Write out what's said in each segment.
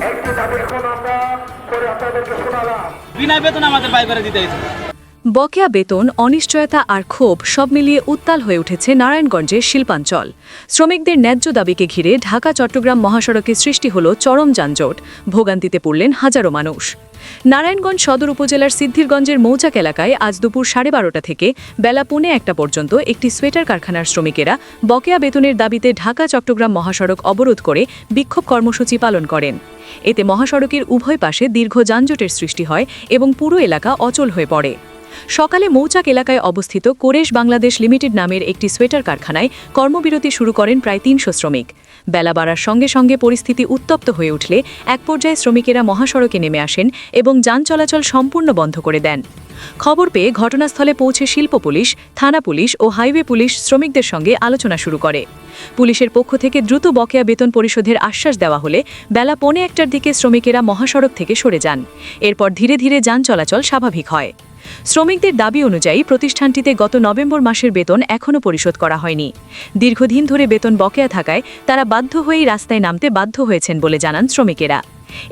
একটি দাবি এখন আমরা করে আপনাদেরকে শোনালাম। বিনা বেতন আমাদের বাই করে দিতে হয়েছে। বকেয়া বেতন, অনিশ্চয়তা আর ক্ষোভ সব মিলিয়ে উত্তাল হয়ে উঠেছে নারায়ণগঞ্জের শিল্পাঞ্চল। শ্রমিকদের ন্যায্য দাবিকে ঘিরে ঢাকা-চট্টগ্রাম মহাসড়কে সৃষ্টি হল চরম যানজট, ভোগান্তিতে পড়লেন হাজারো মানুষ। নারায়ণগঞ্জ সদর উপজেলার সিদ্ধিরগঞ্জের মৌচাক এলাকায় আজ দুপুর 12:30 থেকে বেলা 1:45 পর্যন্ত একটি সোয়েটার কারখানার শ্রমিকেরা বকেয়া বেতনের দাবিতে ঢাকা-চট্টগ্রাম মহাসড়ক অবরোধ করে বিক্ষোভ কর্মসূচি পালন করেন। এতে মহাসড়কের উভয় পাশে দীর্ঘ যানজটের সৃষ্টি হয় এবং পুরো এলাকা অচল হয়ে পড়ে। সকালে মৌচাক এলাকায় অবস্থিত কোরেশ বাংলাদেশ লিমিটেড নামের একটি সোয়েটার কারখানায় কর্মবিরতি শুরু করেন প্রায় 300 শ্রমিক। বেলা বাড়ার সঙ্গে সঙ্গে পরিস্থিতি উত্তপ্ত হয়ে উঠলে এক পর্যায়ে শ্রমিকেরা মহাসড়কে নেমে আসেন এবং যান চলাচল সম্পূর্ণ বন্ধ করে দেন। খবর পেয়ে ঘটনাস্থলে পৌঁছে শিল্প পুলিশ, থানা পুলিশ ও হাইওয়ে পুলিশ শ্রমিকদের সঙ্গে আলোচনা শুরু করে। পুলিশের পক্ষ থেকে দ্রুত বকেয়া বেতন পরিশোধের আশ্বাস দেওয়া হলে বেলা 1:45 দিকে শ্রমিকেরা মহাসড়ক থেকে সরে যান। এরপর ধীরে ধীরে যান চলাচল স্বাভাবিক হয়। শ্রমিকদের দাবি অনুযায়ী প্রতিষ্ঠানটিতে গত নভেম্বর মাসের বেতন এখনও পরিশোধ করা হয়নি। দীর্ঘদিন ধরে বেতন বকেয়া থাকায় তারা বাধ্য হয়েই রাস্তায় নামতে বাধ্য হয়েছেন বলে জানান শ্রমিকেরা।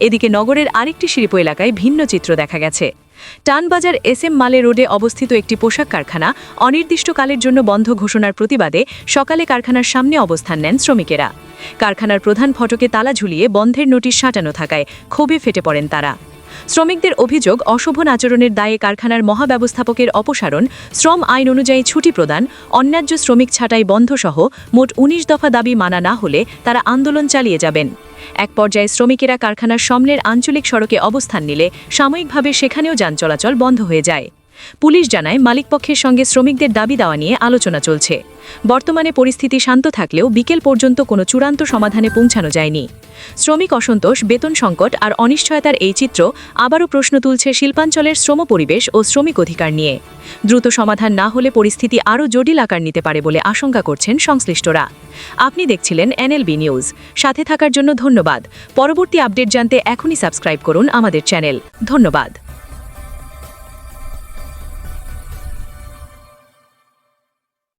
এদিকে নগরের আরেকটি শিল্প এলাকায় ভিন্ন চিত্র দেখা গেছে। টানবাজার SM মালে রোডে অবস্থিত একটি পোশাক কারখানা অনির্দিষ্টকালের জন্য বন্ধ ঘোষণার প্রতিবাদে সকালে কারখানার সামনে অবস্থান নেন শ্রমিকেরা। কারখানার প্রধান ফটকে তালা ঝুলিয়ে বন্ধের নোটিশ সাঁটানো থাকায় ক্ষোভে ফেটে পড়েন তারা। শ্রমিকদের অভিযোগ, অশোভন আচরণের দায়ে কারখানার মহাব্যবস্থাপকের অপসারণ, শ্রম আইন অনুযায়ী ছুটি প্রদান, অন্যায্য শ্রমিক ছাঁটাই বন্ধসহ মোট 19 দফা দাবি মানা না হলে তারা আন্দোলন চালিয়ে যাবেন। এক পর্যায়ে শ্রমিকেরা কারখানার সামনের আঞ্চলিক সড়কে অবস্থান নিলে সাময়িকভাবে সেখানেও যান চলাচল বন্ধ হয়ে যায়। পুলিশ জানায় মালিকপক্ষের সঙ্গে শ্রমিকদের দাবি দেওয়া নিয়ে আলোচনা চলছে। বর্তমানে পরিস্থিতি শান্ত থাকলেও বিকেল পর্যন্ত কোনো চূড়ান্ত সমাধানে পৌঁছানো যায়নি। শ্রমিক অসন্তোষ, বেতন সংকট আর অনিশ্চয়তার এই চিত্র আবারও প্রশ্ন তুলছে শিল্পাঞ্চলের শ্রম পরিবেশ ও শ্রমিক অধিকার নিয়ে। দ্রুত সমাধান না হলে পরিস্থিতি আরও জটিল আকার নিতে পারে বলে আশঙ্কা করছেন সংশ্লিষ্টরা। আপনি দেখছিলেন NLB নিউজ। সাথে থাকার জন্য ধন্যবাদ। পরবর্তী আপডেট জানতে এখনই সাবস্ক্রাইব করুন আমাদের চ্যানেল। ধন্যবাদ।